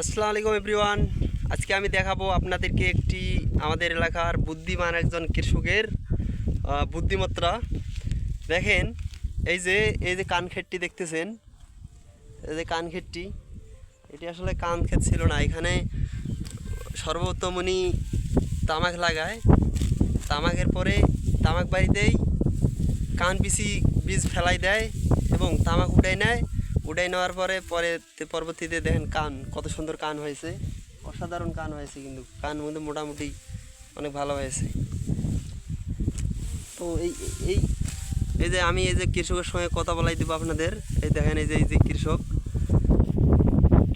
আসসালামু আলাইকুম এভরিওয়ান। আজকে আমি দেখাবো আপনাদেরকে একটি আমাদের এলাকার বুদ্ধিমান একজন কৃষকের বুদ্ধিমত্তা। দেখেন, এই যে কান ক্ষেতটি দেখতেছেন, এই যে কান ক্ষেতটি, এটি আসলে কান ক্ষেত ছিল না। এখানে সর্বপ্রথম উনি তামাক লাগায়, তামাকের পরে তামাক বাড়িতেই কান পিসি বীজ ফেলাই দেয় এবং তামাক উঠাই নেয়। উঠাই নেওয়ার পরবর্তীতে দেখেন কান কত সুন্দর কান হয়েছে, অসাধারণ কান হয়েছে, কিন্তু কান মধ্যে মোটামুটি অনেক ভালো হয়েছে। তো এই এই এই যে আমি এই যে কৃষকের সঙ্গে কথা বলাই দেবো আপনাদের। এই দেখেন, এই যে কৃষক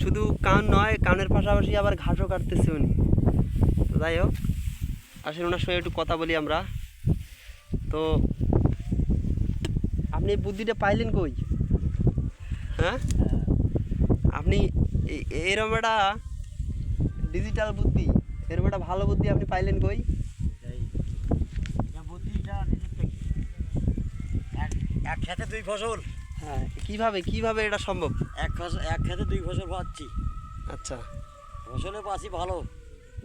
শুধু কান নয়, কানের পাশাপাশি আবার ঘাসও কাটতেছে উনি। তো যাই হোক, আসলে ওনার সঙ্গে একটু কথা বলি আমরা। তো আপনি বুদ্ধিটা পাইলেন কই? হ্যাঁ, আপনি এরম একটা ডিজিটাল বুদ্ধি, এরম একটা ভালো বুদ্ধি আপনি পাইলেন কই? এক খেতে দুই ফসল। হ্যাঁ, কিভাবে এটা সম্ভব? এক খেতে দুই ফসল পাচ্ছি। আচ্ছা, ফসলে পাচ্ছি ভালো।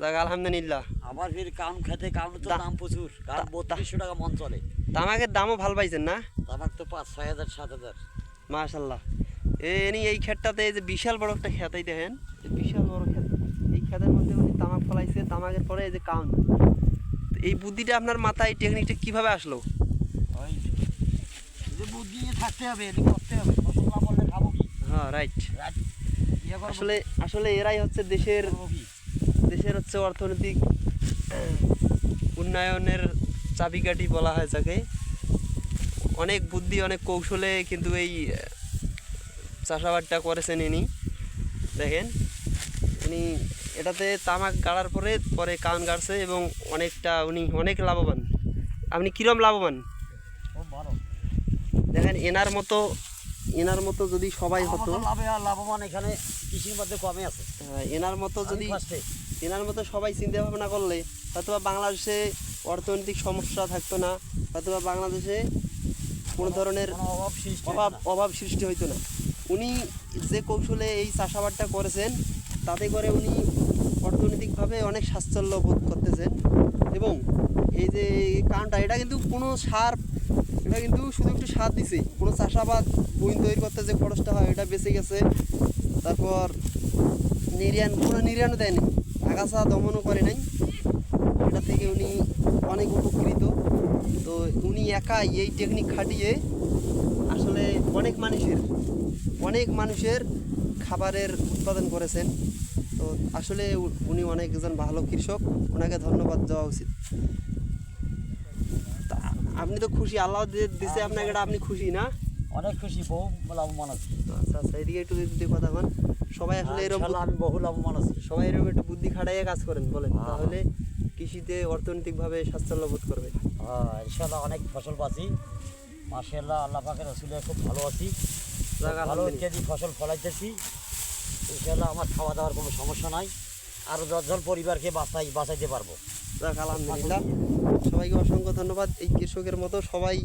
যাক আলহামদুলিল্লাহ। আবার ফির কাম খেতে কাম তো দাম প্রচুর, কারণ 3200 টাকা মন চলে। তামাকের দামও ভালো পাইছেন না? তামাক তো 5-6 হাজার 7 হাজার। মাশাল্লাহ। এই ক্ষেতটাতে এই যে বিশাল বড় একটা ক্ষেত, এই দেখেন, বিশাল বড় ক্ষেত। এই ক্ষেতের মধ্যে উনি তামাক ফলাইছে, তামাকের পরে এই যে কাউন। এই বুদ্ধিটা আপনার মাথায়, টেকনিকটা কিভাবে আসলো? ওই যে বুদ্ধি নিয়ে থাকতে হবে, এদিকে করতে হবে। ফসল না করলে খাবো কি? হ্যাঁ, রাইট। আসলে এরাই হচ্ছে দেশের হচ্ছে অর্থনৈতিক উন্নয়নের চাবিকাঠি বলা হয় যাকে। অনেক বুদ্ধি, অনেক কৌশলে কিন্তু এই চাষাবাদটা করেছেন ইনি। দেখেন, উনি এটাতে তামাক গাড়ার পরে কান গাড়ছে এবং উনি অনেক লাভবান। আপনি কিরম লাভবান? খুব ভালো। দেখেন, এনার মতো যদি সবাই হতো, লাভবান এখানে কৃষির মধ্যে কমে আছে। এনার মতো সবাই চিন্তা ভাবনা করলে হয়তো বাংলাদেশে অর্থনৈতিক সমস্যা থাকতো না, হয়তো বাংলাদেশে কোনো ধরনের অভাব সৃষ্টি হইতো না। উনি যে কৌশলে এই চাষাবাদটা করেছেন, তাতে করে উনি অর্থনৈতিকভাবে অনেক স্বাচ্ছন্দ্য বোধ করতেছেন। এবং এই যে কারণটা, এটা কিন্তু কোনো সার, এটা কিন্তু শুধু একটু সার দিছে, কোনো চাষাবাদ বইন তৈরি করতে যে খরচটা হয় এটা বেঁচে গেছে। তারপর কোনো নির্যানও দেয়নি, আগাছা দমনও করে নাই। এটা থেকে উনি অনেক উপকৃত। তো উনি একাই এই টেকনিক খাটিয়ে আসলে অনেক মানুষের খাবারের উৎপাদন করেছেন। তো আসলে উনি একজন ভালো কৃষক, ওনাকে ধন্যবাদ দেওয়া উচিত। আপনি তো খুশি, আল্লাহ দিছে আপনাকে, এটা আপনি খুশি না? অনেক খুশি, বহু লাভবান আছি। আচ্ছা, এদিকে একটু যদি কথা বলেন। সবাই আসলে এরকম, আমি বহু লাভবান আছি। সবাই এরকম একটু বুদ্ধি খাটাইয়ে কাজ করেন বলেন, তাহলে কৃষিতে অর্থনৈতিকভাবে স্বাচ্ছন্দ্য বোধ করবে। হ্যাঁ, ইনশাআল্লাহ অনেক ফসল পাচ্ছি। মাশাআল্লাহ, আল্লাহ পাকের রসুলে খুব ভালো আছি। ভালো ইত্যাদি ফসল ফলাইতেছি। ইনশাআল্লাহ আমার খাওয়া দাওয়ার কোনো সমস্যা নাই। আরও 10 জন পরিবারকে বাঁচাইতে পারবো। যাক আলহামদুলিল্লাহ, সবাইকে অসংখ্য ধন্যবাদ। এই কৃষকের মতো সবাই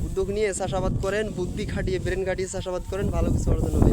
উদ্যোগ নিয়ে চাষাবাদ করেন, বুদ্ধি খাটিয়ে, ব্রেন খাটিয়ে চাষাবাদ করেন, ভালো কিছু অর্জন হবে।